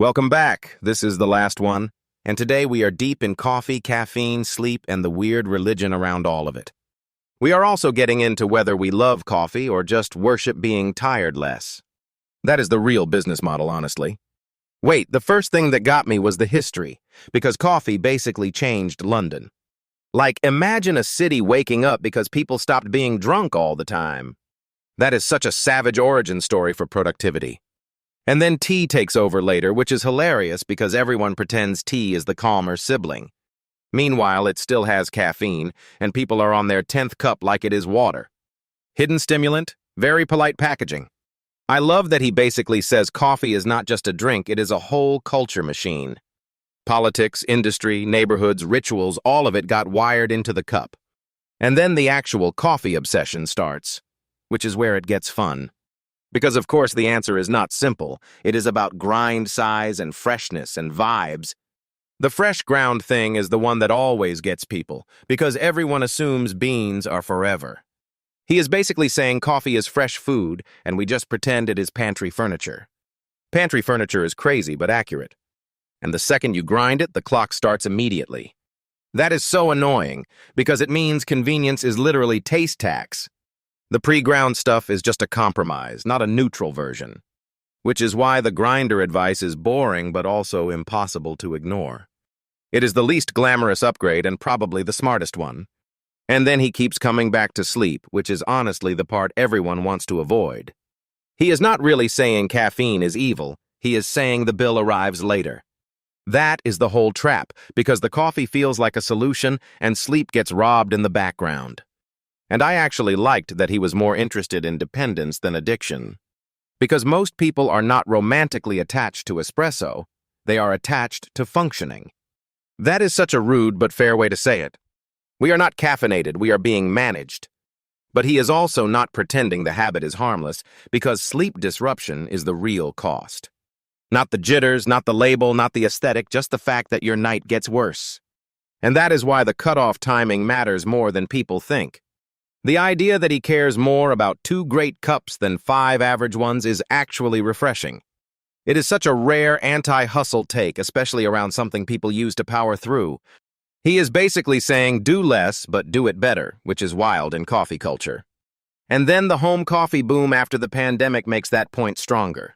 Welcome back. This is the last one. And today we are deep in coffee, caffeine, sleep, and the weird religion around all of it. We are also getting into whether we love coffee or just worship being tired less. That is the real business model, honestly. Wait, the first thing that got me was the history, because coffee basically changed London. Like, imagine a city waking up because people stopped being drunk all the time. That is such a savage origin story for productivity. And then tea takes over later, which is hilarious because everyone pretends tea is the calmer sibling. Meanwhile, it still has caffeine, and people are on their 10th cup like it is water. Hidden stimulant, very polite packaging. I love that he basically says coffee is not just a drink, it is a whole culture machine. Politics, industry, neighborhoods, rituals, all of it got wired into the cup. And then the actual coffee obsession starts, which is where it gets fun. Because of course the answer is not simple. It is about grind size and freshness and vibes. The fresh ground thing is the one that always gets people, because everyone assumes beans are forever. He is basically saying coffee is fresh food, and we just pretend it is pantry furniture. Pantry furniture is crazy but accurate. And the second you grind it, the clock starts immediately. That is so annoying, because it means convenience is literally taste tax. The pre-ground stuff is just a compromise, not a neutral version. Which is why the grinder advice is boring but also impossible to ignore. It is the least glamorous upgrade and probably the smartest one. And then he keeps coming back to sleep, which is honestly the part everyone wants to avoid. He is not really saying caffeine is evil, he is saying the bill arrives later. That is the whole trap, because the coffee feels like a solution and sleep gets robbed in the background. And I actually liked that he was more interested in dependence than addiction. Because most people are not romantically attached to espresso, they are attached to functioning. That is such a rude but fair way to say it. We are not caffeinated, we are being managed. But he is also not pretending the habit is harmless, because sleep disruption is the real cost. Not the jitters, not the label, not the aesthetic, just the fact that your night gets worse. And that is why the cutoff timing matters more than people think. The idea that he cares more about 2 great cups than 5 average ones is actually refreshing. It is such a rare anti-hustle take, especially around something people use to power through. He is basically saying do less, but do it better, which is wild in coffee culture. And then the home coffee boom after the pandemic makes that point stronger.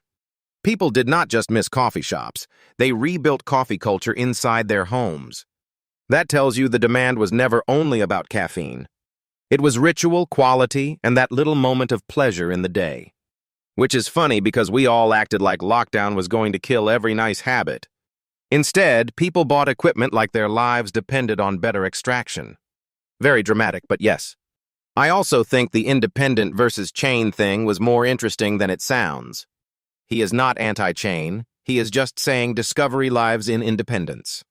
People did not just miss coffee shops, they rebuilt coffee culture inside their homes. That tells you the demand was never only about caffeine. It was ritual, quality, and that little moment of pleasure in the day. Which is funny because we all acted like lockdown was going to kill every nice habit. Instead, people bought equipment like their lives depended on better extraction. Very dramatic, but yes. I also think the independent versus chain thing was more interesting than it sounds. He is not anti-chain, he is just saying discovery lives in independence.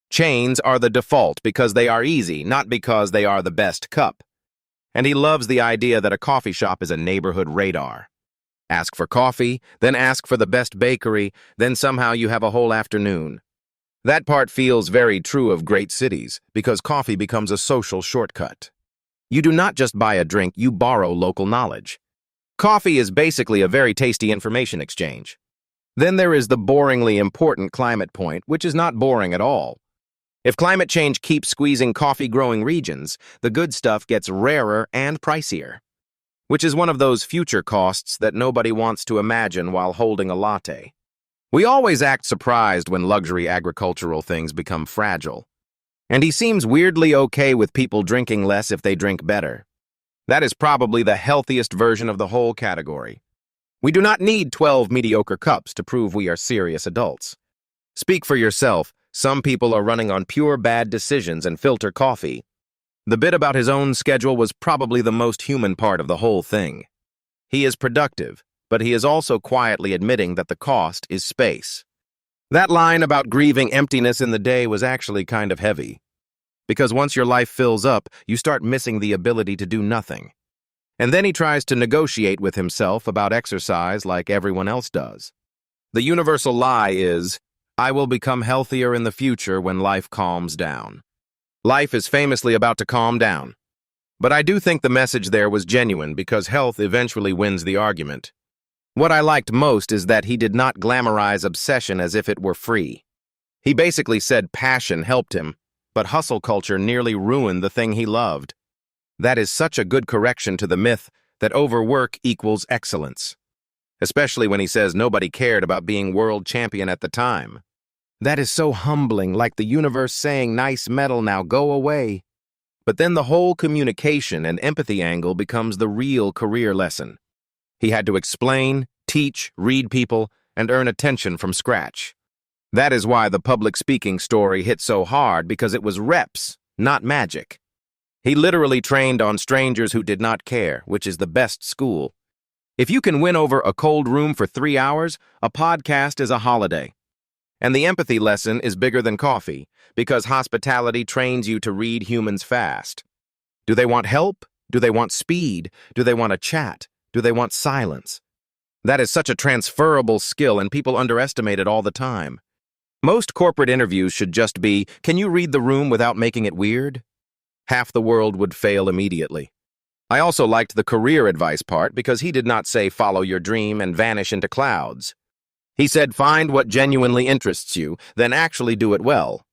Chains are the default because they are easy, not because they are the best cup. And he loves the idea that a coffee shop is a neighborhood radar. Ask for coffee, then ask for the best bakery, then somehow you have a whole afternoon. That part feels very true of great cities, because coffee becomes a social shortcut. You do not just buy a drink, you borrow local knowledge. Coffee is basically a very tasty information exchange. Then there is the boringly important climate point, which is not boring at all. If climate change keeps squeezing coffee-growing regions, the good stuff gets rarer and pricier. Which is one of those future costs that nobody wants to imagine while holding a latte. We always act surprised when luxury agricultural things become fragile. And he seems weirdly okay with people drinking less if they drink better. That is probably the healthiest version of the whole category. We do not need 12 mediocre cups to prove we are serious adults. Speak for yourself. Some people are running on pure bad decisions and filter coffee. The bit about his own schedule was probably the most human part of the whole thing. He is productive, but he is also quietly admitting that the cost is space. That line about grieving emptiness in the day was actually kind of heavy. Because once your life fills up, you start missing the ability to do nothing. And then he tries to negotiate with himself about exercise like everyone else does. The universal lie is, I will become healthier in the future when life calms down. Life is famously about to calm down. But I do think the message there was genuine because health eventually wins the argument. What I liked most is that he did not glamorize obsession as if it were free. He basically said passion helped him, but hustle culture nearly ruined the thing he loved. That is such a good correction to the myth that overwork equals excellence, especially when he says nobody cared about being world champion at the time. That is so humbling, like the universe saying, "Nice medal, now go away." But then the whole communication and empathy angle becomes the real career lesson. He had to explain, teach, read people, and earn attention from scratch. That is why the public speaking story hit so hard, because it was reps, not magic. He literally trained on strangers who did not care, which is the best school. If you can win over a cold room for 3 hours, a podcast is a holiday. And the empathy lesson is bigger than coffee, because hospitality trains you to read humans fast. Do they want help? Do they want speed? Do they want a chat? Do they want silence? That is such a transferable skill, and people underestimate it all the time. Most corporate interviews should just be, "Can you read the room without making it weird?" Half the world would fail immediately. I also liked the career advice part, because he did not say follow your dream and vanish into clouds. He said find what genuinely interests you, then actually do it well.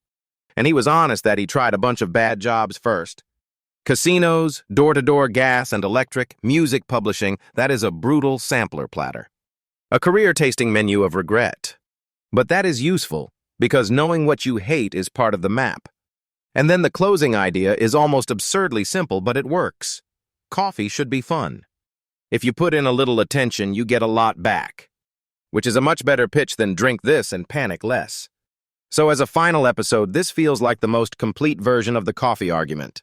And he was honest that he tried a bunch of bad jobs first. Casinos, door-to-door gas and electric, music publishing, that is a brutal sampler platter. A career tasting menu of regret. But that is useful, because knowing what you hate is part of the map. And then the closing idea is almost absurdly simple, but it works. Coffee should be fun. If you put in a little attention, you get a lot back, which is a much better pitch than drink this and panic less. So as a final episode, this feels like the most complete version of the coffee argument.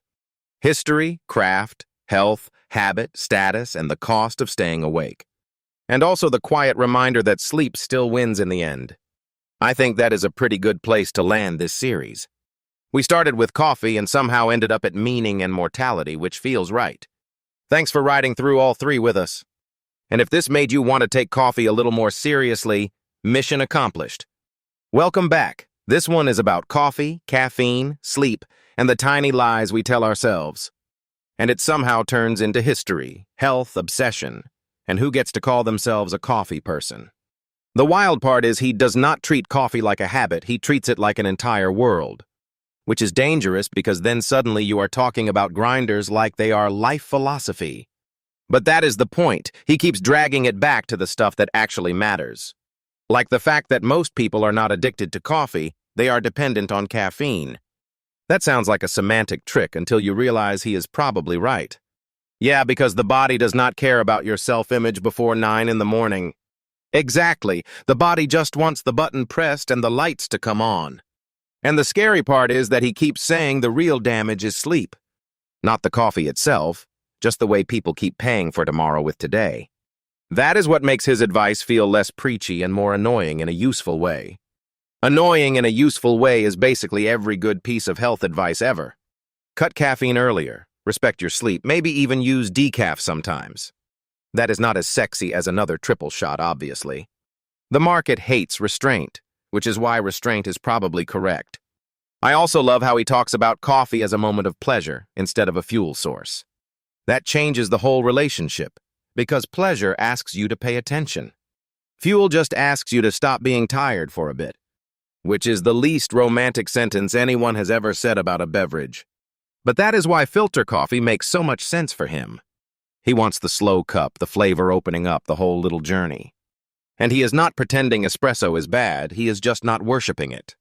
History, craft, health, habit, status, and the cost of staying awake. And also the quiet reminder that sleep still wins in the end. I think that is a pretty good place to land this series. We started with coffee and somehow ended up at meaning and mortality, which feels right. Thanks for riding through all three with us. And if this made you want to take coffee a little more seriously, mission accomplished. Welcome back. This one is about coffee, caffeine, sleep, and the tiny lies we tell ourselves. And it somehow turns into history, health, obsession, and who gets to call themselves a coffee person. The wild part is he does not treat coffee like a habit, he treats it like an entire world. Which is dangerous, because then suddenly you are talking about grinders like they are life philosophy. But that is the point. He keeps dragging it back to the stuff that actually matters. Like the fact that most people are not addicted to coffee, they are dependent on caffeine. That sounds like a semantic trick until you realize he is probably right. Yeah, because the body does not care about your self-image before 9 in the morning. Exactly. The body just wants the button pressed and the lights to come on. And the scary part is that he keeps saying the real damage is sleep. Not the coffee itself, just the way people keep paying for tomorrow with today. That is what makes his advice feel less preachy and more annoying in a useful way. Annoying in a useful way is basically every good piece of health advice ever. Cut caffeine earlier, respect your sleep, maybe even use decaf sometimes. That is not as sexy as another triple shot, obviously. The market hates restraint, which is why restraint is probably correct. I also love how he talks about coffee as a moment of pleasure instead of a fuel source. That changes the whole relationship, because pleasure asks you to pay attention. Fuel just asks you to stop being tired for a bit, which is the least romantic sentence anyone has ever said about a beverage. But that is why filter coffee makes so much sense for him. He wants the slow cup, the flavor opening up the whole little journey. And he is not pretending espresso is bad, he is just not worshiping it.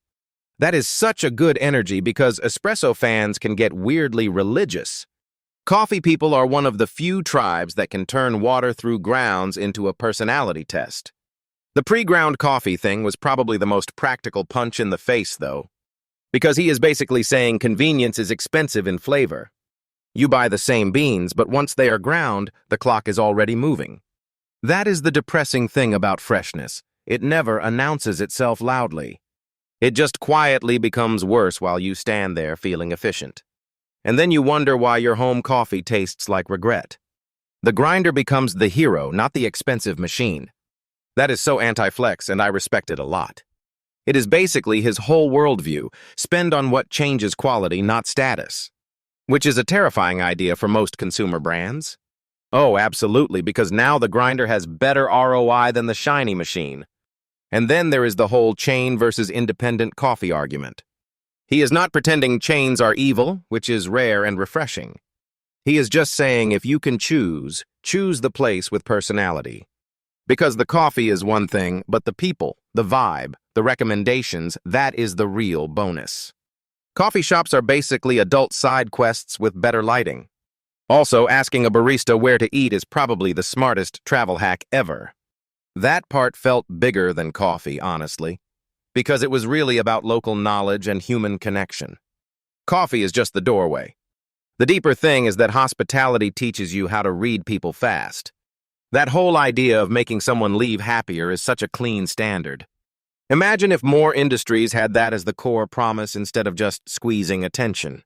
That is such a good energy, because espresso fans can get weirdly religious. Coffee people are one of the few tribes that can turn water through grounds into a personality test. The pre-ground coffee thing was probably the most practical punch in the face, though, because he is basically saying convenience is expensive in flavor. You buy the same beans, but once they are ground, the clock is already moving. That is the depressing thing about freshness. It never announces itself loudly. It just quietly becomes worse while you stand there feeling efficient. And then you wonder why your home coffee tastes like regret. The grinder becomes the hero, not the expensive machine. That is so anti-flex, and I respect it a lot. It is basically his whole worldview, spend on what changes quality, not status. Which is a terrifying idea for most consumer brands. Oh, absolutely, because now the grinder has better ROI than the shiny machine. And then there is the whole chain versus independent coffee argument. He is not pretending chains are evil, which is rare and refreshing. He is just saying if you can choose, choose the place with personality. Because the coffee is one thing, but the people, the vibe, the recommendations, that is the real bonus. Coffee shops are basically adult side quests with better lighting. Also, asking a barista where to eat is probably the smartest travel hack ever. That part felt bigger than coffee, honestly, because it was really about local knowledge and human connection. Coffee is just the doorway. The deeper thing is that hospitality teaches you how to read people fast. That whole idea of making someone leave happier is such a clean standard. Imagine if more industries had that as the core promise instead of just squeezing attention.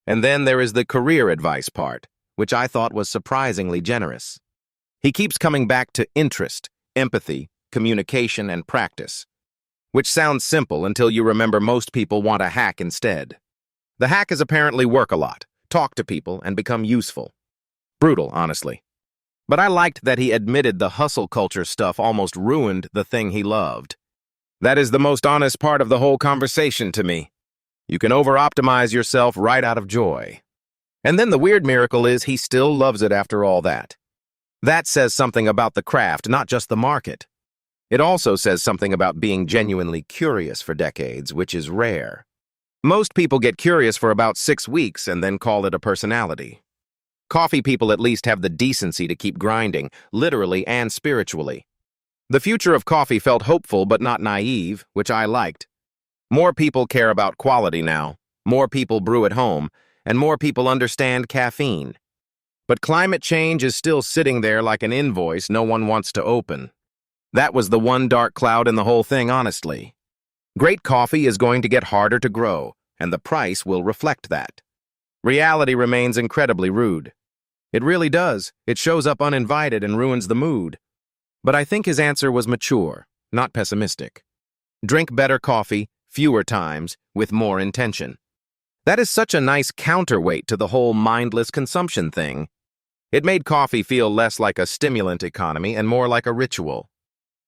And then there is the career advice part, which I thought was surprisingly generous. He keeps coming back to interest, empathy, communication, and practice, which sounds simple until you remember most people want a hack instead. The hack is apparently work a lot, talk to people, and become useful. Brutal, honestly. But I liked that he admitted the hustle culture stuff almost ruined the thing he loved. That is the most honest part of the whole conversation to me. You can over-optimize yourself right out of joy. And then the weird miracle is he still loves it after all that. That says something about the craft, not just the market. It also says something about being genuinely curious for decades, which is rare. Most people get curious for about 6 weeks and then call it a personality. Coffee people at least have the decency to keep grinding, literally and spiritually. The future of coffee felt hopeful but not naive, which I liked. More people care about quality now, more people brew at home, and more people understand caffeine. But climate change is still sitting there like an invoice no one wants to open. That was the one dark cloud in the whole thing, honestly. Great coffee is going to get harder to grow, and the price will reflect that. Reality remains incredibly rude. It really does. It shows up uninvited and ruins the mood. But I think his answer was mature, not pessimistic. Drink better coffee, fewer times, with more intention. That is such a nice counterweight to the whole mindless consumption thing. It made coffee feel less like a stimulant economy and more like a ritual,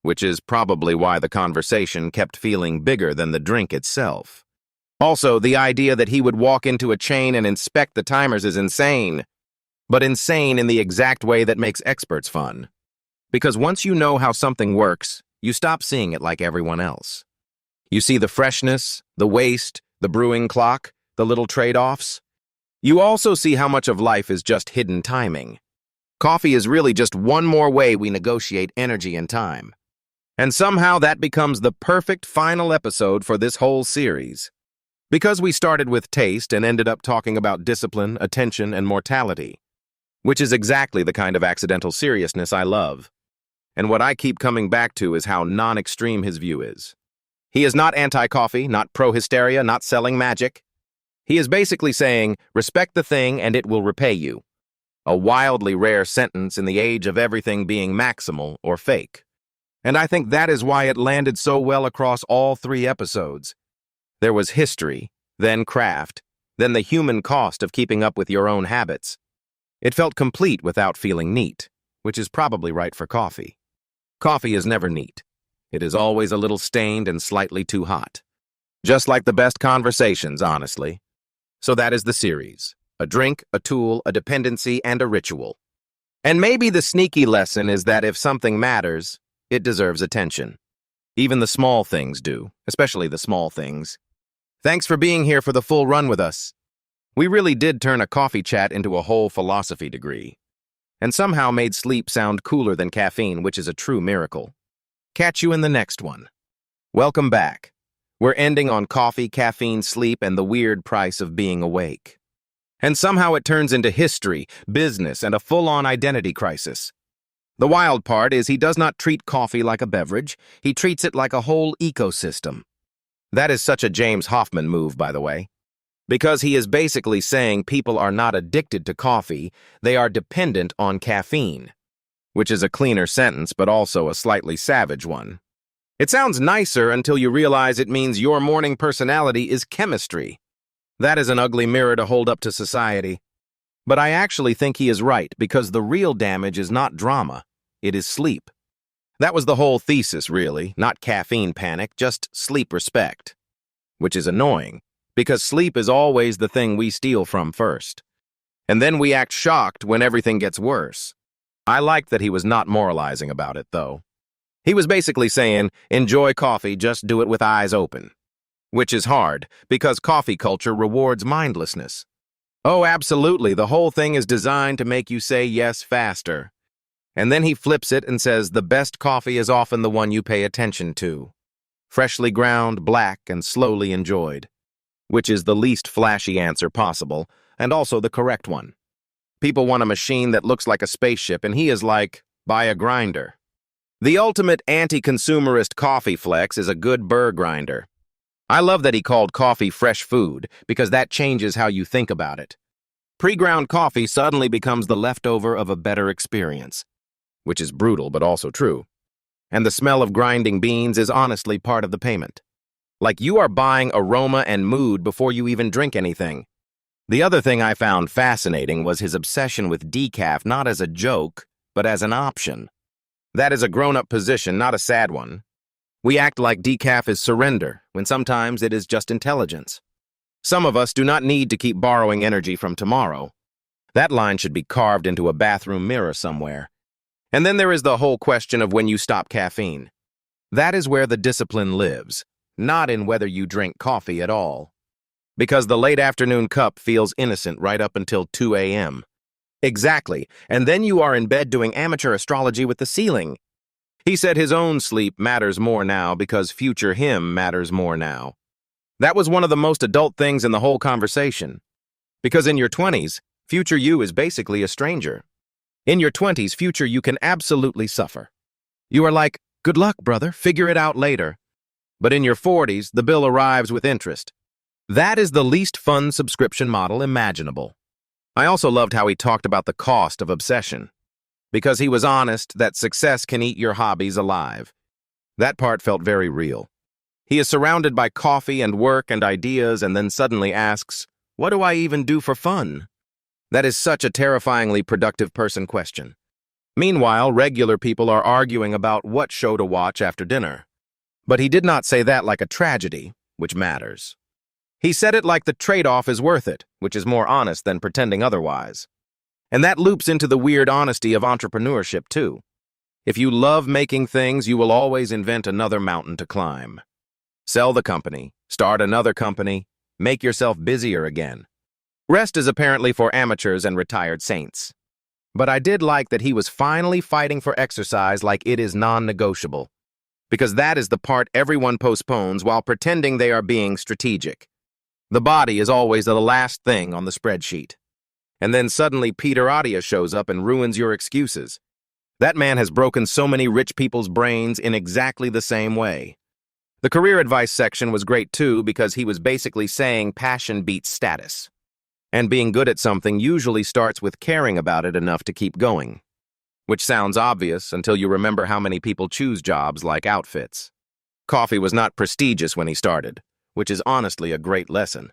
which is probably why the conversation kept feeling bigger than the drink itself. Also, the idea that he would walk into a chain and inspect the timers is insane, but insane in the exact way that makes experts fun. Because once you know how something works, you stop seeing it like everyone else. You see the freshness, the waste, the brewing clock, the little trade-offs. You also see how much of life is just hidden timing. Coffee is really just one more way we negotiate energy and time. And somehow that becomes the perfect final episode for this whole series. Because we started with taste and ended up talking about discipline, attention, and mortality, which is exactly the kind of accidental seriousness I love. And what I keep coming back to is how non-extreme his view is. He is not anti-coffee, not pro-hysteria, not selling magic. He is basically saying, respect the thing and it will repay you. A wildly rare sentence in the age of everything being maximal or fake. And I think that is why it landed so well across all 3 episodes. There was history, then craft, then the human cost of keeping up with your own habits. It felt complete without feeling neat, which is probably right for coffee. Coffee is never neat. It is always a little stained and slightly too hot. Just like the best conversations, honestly. So that is the series. A drink, a tool, a dependency, and a ritual. And maybe the sneaky lesson is that if something matters, it deserves attention. Even the small things do, especially the small things. Thanks for being here for the full run with us. We really did turn a coffee chat into a whole philosophy degree. And somehow made sleep sound cooler than caffeine, which is a true miracle. Catch you in the next one. Welcome back. We're ending on coffee, caffeine, sleep, and the weird price of being awake. And somehow it turns into history, business, and a full-on identity crisis. The wild part is he does not treat coffee like a beverage, he treats it like a whole ecosystem. That is such a James Hoffmann move, by the way. Because he is basically saying people are not addicted to coffee, they are dependent on caffeine. Which is a cleaner sentence, but also a slightly savage one. It sounds nicer until you realize it means your morning personality is chemistry. That is an ugly mirror to hold up to society. But I actually think he is right, because the real damage is not drama, it is sleep. That was the whole thesis, really, not caffeine panic, just sleep respect. Which is annoying, because sleep is always the thing we steal from first. And then we act shocked when everything gets worse. I liked that he was not moralizing about it, though. He was basically saying, enjoy coffee, just do it with eyes open. Which is hard, because coffee culture rewards mindlessness. Oh, absolutely, the whole thing is designed to make you say yes faster. And then he flips it and says the best coffee is often the one you pay attention to. Freshly ground, black, and slowly enjoyed. Which is the least flashy answer possible, and also the correct one. People want a machine that looks like a spaceship, and he is like, buy a grinder. The ultimate anti-consumerist coffee flex is a good burr grinder. I love that he called coffee fresh food, because that changes how you think about it. Pre-ground coffee suddenly becomes the leftover of a better experience, which is brutal but also true. And the smell of grinding beans is honestly part of the payment. Like you are buying aroma and mood before you even drink anything. The other thing I found fascinating was his obsession with decaf, not as a joke, but as an option. That is a grown-up position, not a sad one. We act like decaf is surrender, when sometimes it is just intelligence. Some of us do not need to keep borrowing energy from tomorrow. That line should be carved into a bathroom mirror somewhere. And then there is the whole question of when you stop caffeine. That is where the discipline lives, not in whether you drink coffee at all. Because the late afternoon cup feels innocent right up until 2 a.m. Exactly, and then you are in bed doing amateur astrology with the ceiling. He said his own sleep matters more now because future him matters more now. That was one of the most adult things in the whole conversation. Because in your 20s, future you is basically a stranger. In your 20s, future you can absolutely suffer. You are like, good luck, brother, figure it out later. But in your 40s, the bill arrives with interest. That is the least fun subscription model imaginable. I also loved how he talked about the cost of obsession. Because he was honest that success can eat your hobbies alive. That part felt very real. He is surrounded by coffee and work and ideas and then suddenly asks, what do I even do for fun? That is such a terrifyingly productive person question. Meanwhile, regular people are arguing about what show to watch after dinner. But he did not say that like a tragedy, which matters. He said it like the trade-off is worth it, which is more honest than pretending otherwise. And that loops into the weird honesty of entrepreneurship, too. If you love making things, you will always invent another mountain to climb. Sell the company, start another company, make yourself busier again. Rest is apparently for amateurs and retired saints. But I did like that he was finally fighting for exercise like it is non-negotiable. Because that is the part everyone postpones while pretending they are being strategic. The body is always the last thing on the spreadsheet. And then suddenly Peter Adia shows up and ruins your excuses. That man has broken so many rich people's brains in exactly the same way. The career advice section was great too because he was basically saying passion beats status. And being good at something usually starts with caring about it enough to keep going. Which sounds obvious until you remember how many people choose jobs like outfits. Coffee was not prestigious when he started, which is honestly a great lesson.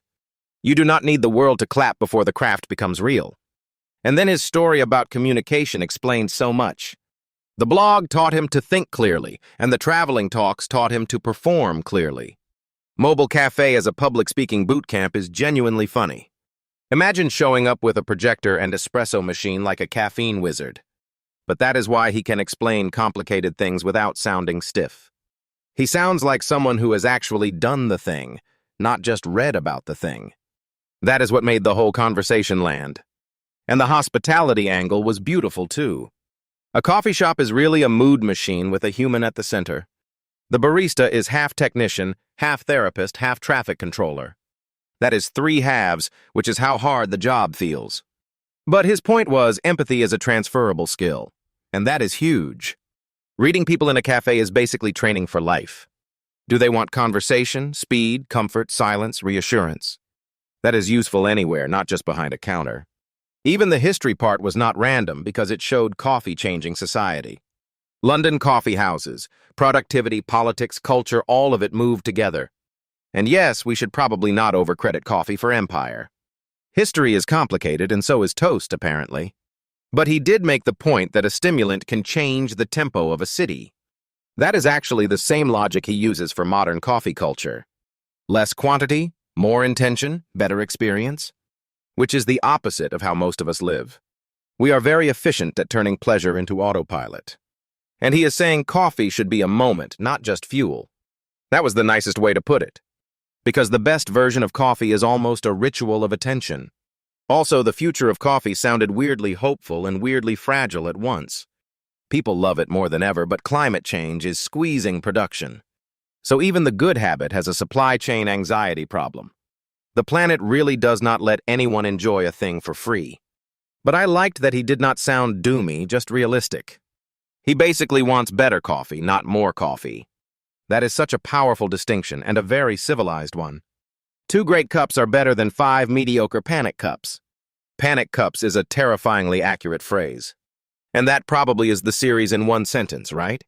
You do not need the world to clap before the craft becomes real. And then his story about communication explained so much. The blog taught him to think clearly, and the traveling talks taught him to perform clearly. Mobile Cafe as a public speaking boot camp is genuinely funny. Imagine showing up with a projector and espresso machine like a caffeine wizard. But that is why he can explain complicated things without sounding stiff. He sounds like someone who has actually done the thing, not just read about the thing. That is what made the whole conversation land. And the hospitality angle was beautiful, too. A coffee shop is really a mood machine with a human at the center. The barista is half technician, half therapist, half traffic controller. That is 3 halves, which is how hard the job feels. But his point was empathy is a transferable skill, and that is huge. Reading people in a cafe is basically training for life. Do they want conversation, speed, comfort, silence, reassurance? That is useful anywhere, not just behind a counter. Even the history part was not random because it showed coffee changing society. London coffee houses, productivity, politics, culture, all of it moved together. And yes, we should probably not overcredit coffee for empire. History is complicated, and so is toast, apparently. But he did make the point that a stimulant can change the tempo of a city. That is actually the same logic he uses for modern coffee culture. Less quantity, more intention, better experience, which is the opposite of how most of us live. We are very efficient at turning pleasure into autopilot. And he is saying coffee should be a moment, not just fuel. That was the nicest way to put it. Because the best version of coffee is almost a ritual of attention. Also, the future of coffee sounded weirdly hopeful and weirdly fragile at once. People love it more than ever, but climate change is squeezing production. So even the good habit has a supply chain anxiety problem. The planet really does not let anyone enjoy a thing for free. But I liked that he did not sound doomy, just realistic. He basically wants better coffee, not more coffee. That is such a powerful distinction and a very civilized one. 2 great cups are better than 5 mediocre panic cups. Panic cups is a terrifyingly accurate phrase. And that probably is the series in one sentence, right?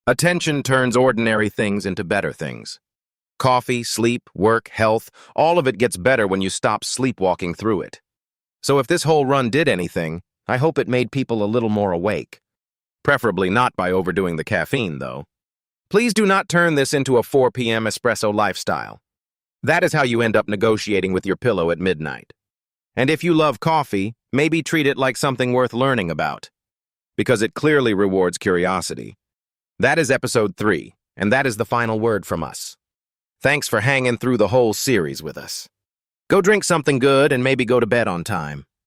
Attention turns ordinary things into better things. Coffee, sleep, work, health, all of it gets better when you stop sleepwalking through it. So if this whole run did anything, I hope it made people a little more awake. Preferably not by overdoing the caffeine, though. Please do not turn this into a 4 p.m. espresso lifestyle. That is how you end up negotiating with your pillow at midnight. And if you love coffee, maybe treat it like something worth learning about, because it clearly rewards curiosity. That is episode 3, and that is the final word from us. Thanks for hanging through the whole series with us. Go drink something good and maybe go to bed on time.